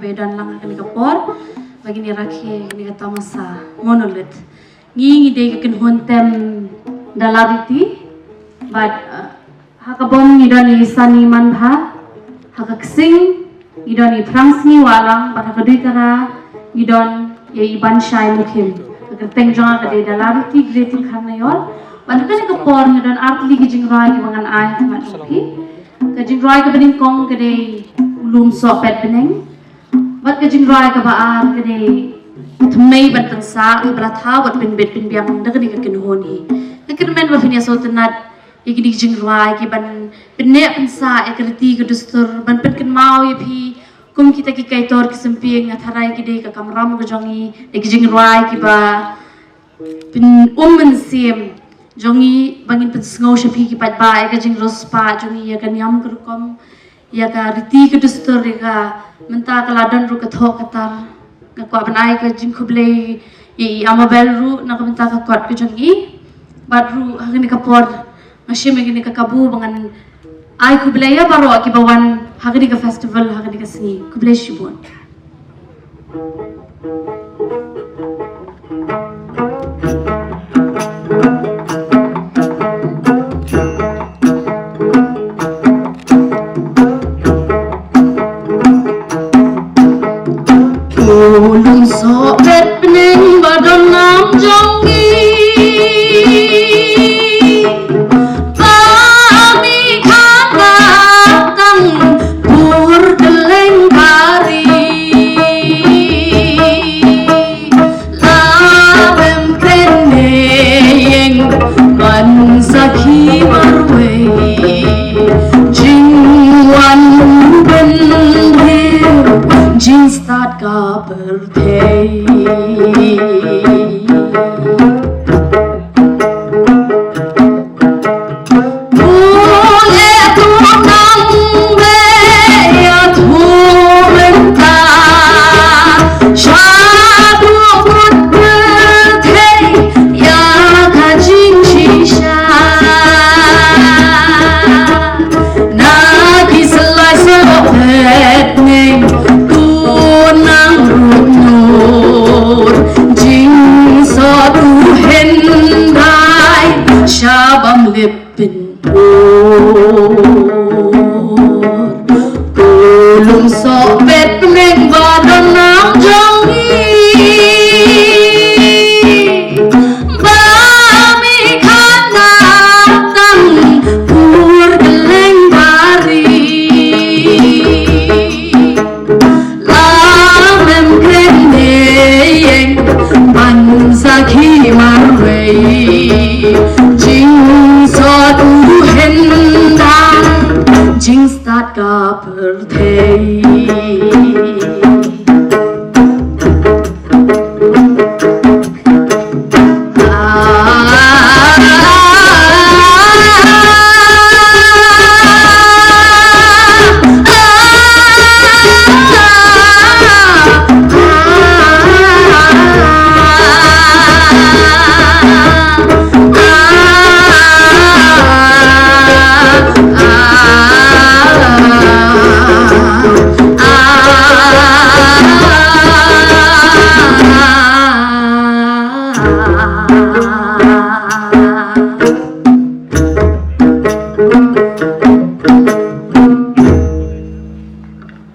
bedan lang akan kapor bagi ni rakhe ni kata masa Monolith ngi de kan hontem Dalariti but hakabom ni doni sani manbha hakaksing ni doni prangsni walang pada kedui kara ni don ye iban shai mukhim keteng jang ka de Dalariti greeting Kharnaior bantu kan kapor ni don artli gi Jingrwai ki mangan ai thangat topi ka Jingrwai ka bening kong ka de ulum so pet beneng bat ka Jingrwai ka baar ka de thmei ban tansa bra tha wat bin bet bin biang dak ni ka kinhon hi Kermen wafinya sotenat ikidi Jingrwai ki ban penne pensa ekriti ke dustur ban penken mau yapi kum kita ki kaitor ki semping atharai ki de ka kamram ke jongi ki Jingrwai ki ba pin men jongi bangin pen sngo shapi ki pat ba ka Jingros pa jongi ya kan yam kerkom ya ka riti ke dustur ka menta kaladan ru ka thok katar ka kwa banai ka Jingkhuble i amabel ru na ka menta ka kwat ke jongi baru hari ni kapor masih begini kekabu dengan ai kublaya baru akibawan hari ni ke festival hari ni ke seni kublay shibun ulun sobet pening badan nam jongi Start ka birthday Sngewbang lippen på